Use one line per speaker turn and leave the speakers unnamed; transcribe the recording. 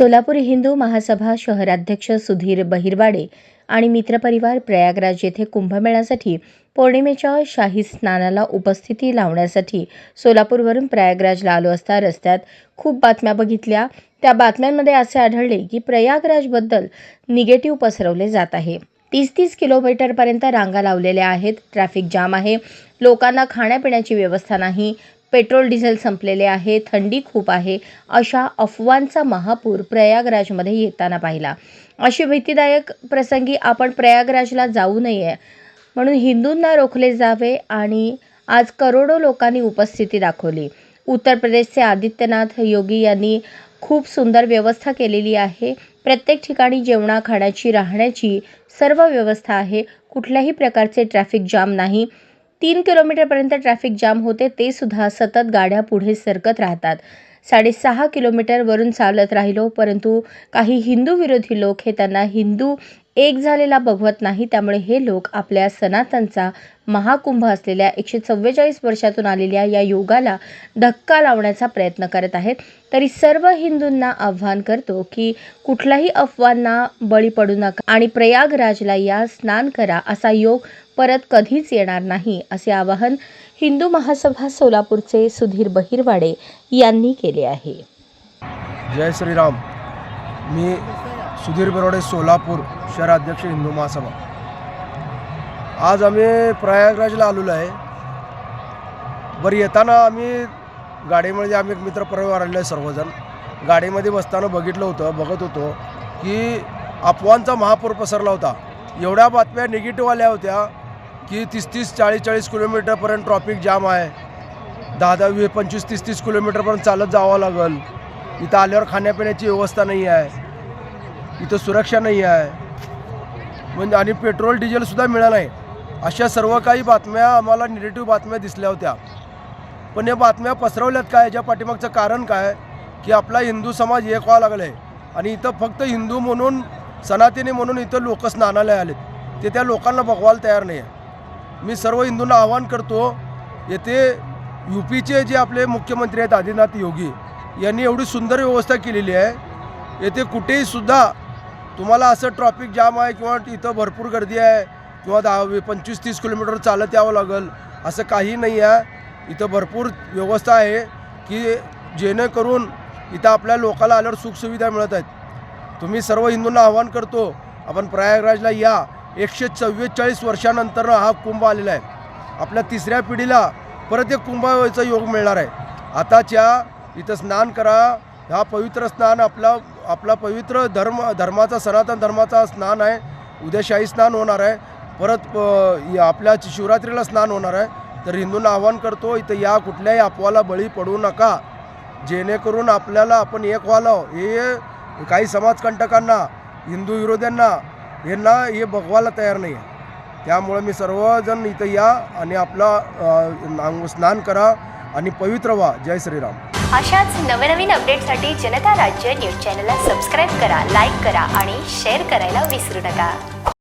सोलापूर हिंदू महासभा शहराध्यक्ष सुधीर बहिरवाडे आणि मित्रपरिवार प्रयागराज येथे कुंभमेळ्यासाठी पौर्णिमेच्या शाही स्नानाला उपस्थिती लावण्यासाठी सोलापूरवरून प्रयागराजला आलो असता रस्त्यात खूप बातम्या बघितल्या। त्या बातम्यांमध्ये असे आढळले की प्रयागराजबद्दल निगेटिव्ह पसरवले जात आहे। 30-30 किलोमीटरपर्यंत रांगा लावलेल्या आहेत, ट्रॅफिक जाम आहे, लोकांना खाण्यापिण्याची व्यवस्था नाही, पेट्रोल डिझेल संपलेले आहे, थंडी खूप आहे, अशा अफवांचा महापूर प्रयागराजमध्ये येताना पाहिला। अशी भीतीदायक प्रसंगी आपण प्रयागराजला जाऊ नये म्हणून हिंदूंना रोखले जावे आणि आज करोडो लोकांनी उपस्थिती दाखवली। उत्तर प्रदेशचे आदित्यनाथ योगी यांनी खूप सुंदर व्यवस्था केलेली आहे। प्रत्येक ठिकाणी जेवणा खाण्याची राहण्याची सर्व व्यवस्था आहे। कुठल्याही प्रकारचे ट्रॅफिक जाम नाही। 3 किलोमीटरपर्यंत ट्रॅफिक जाम होते, ते सुद्धा सतत गाड्या पुढे सरकत राहतात। 6.5 किलोमीटरवरून चालत राहिलो, परंतु काही हिंदू विरोधी लोक हे त्यांना हिंदू एक झालेला बघवत नाही। त्यामुळे हे लोक आपल्या सनातनचा महाकुंभ असलेल्या 144 वर्षातून आलेल्या या योगाला धक्का लावण्याचा प्रयत्न करत आहेत। तरी सर्व हिंदूंना आव्हान करतो की कुठल्याही अफवांना बळी पडू नका आणि प्रयागराजला या, स्नान करा, असा योग परत कधीच येणार नाही, असे आवाहन हिंदू महासभा सोलापूरचे सुधीर बहिरवाडे यांनी केले आहे।
जय श्रीराम। मी सुधीर बहिरवाडे, सोलापूर शहराध्यक्ष हिंदू महासभा। आज आम्ही प्रयागराजला आलेलो आहे। बरं, येताना आम्ही गाडीमध्ये आम्ही मित्र परिवार आलेलो आहे सर्वजण। गाडीमध्ये बसताना बघत होतो की अफवांचा महापूर पसरला होता। एवढ्या बातम्या निगेटिव्ह आल्या होत्या की 30-30, 40-40 किलोमीटरपर्यंत ट्रॅफिक जाम आहे, 10-10, 25, 30-30 किलोमीटरपर्यंत चालत जावं लागेल, इथं आल्यावर खाण्यापिण्याची व्यवस्था नाही आहे, इथं सुरक्षा नाही आहे, म्हणजे आणि पेट्रोल डिझेलसुद्धा मिळालं नाही। अशा सर्व काही बातम्या आम्हाला निगेटिव्ह बातम्या दिसल्या होत्या। पण या बातम्या पसरवल्यात काय, याच्या पाठीमागचं कारण काय की आपला हिंदू समाज एक व्हायला लागला आहे आणि इथं फक्त हिंदू म्हणून, सनातनी म्हणून इथं लोक स्नानाला आलेत, ते त्या लोकांना बघवायला तयार नाही आहे। मी सर्व हिंदूंना आवाहन करतो, येथे यूपीचे जे आपले मुख्यमंत्री आहेत आदित्यनाथ योगी यांनी एवढी सुंदर व्यवस्था केलेली आहे। येथे कुठेही सुद्धा तुम्हाला असं ट्रॅफिक जाम आहे किंवा इथं भरपूर गर्दी आहे किंवा 25-30 किलोमीटर चालत यावं लागेल असं काही नाही आहे। इथं भरपूर व्यवस्था आहे की जेणेकरून इथं आपल्या लोकाला आल्यावर सुखसुविधा मिळत आहेत। तुम्ही सर्व हिंदूंना आवाहन करतो, आपण प्रयागराजला या। 144 वर्षानंतर हा कुंभ आलेला आहे। आपल्या तिसऱ्या पिढीला परत एक कुंभाचा योग मिळणार आहे। आताच्या इथं स्नान करा, हा पवित्र स्नान आपला पवित्र धर्माचा, सनातन धर्माचा स्नान आहे। उद्या शाही स्नान होणार आहे, परत आपल्या शिवरात्रीला स्नान होणार आहे। तर हिंदूंना आवाहन करतो, इथं या, कुठल्याही अफवाला बळी पडू नका, जेणेकरून आपल्याला आपण एक व्हावं। हे काही समाजकंटकांना, हिंदू विरोध्यांना यांना हे बघवायला तयार नाही आहे। त्यामुळे मी सर्वजण इथं या आणि आपला स्नान करा आणि पवित्र व्हा। जय श्रीराम।
अशाच नवनवीन अपडेटसाठी जनता राज्य न्यूज चॅनलला सबस्क्राईब करा, लाईक करा आणि शेअर करायला विसरू नका।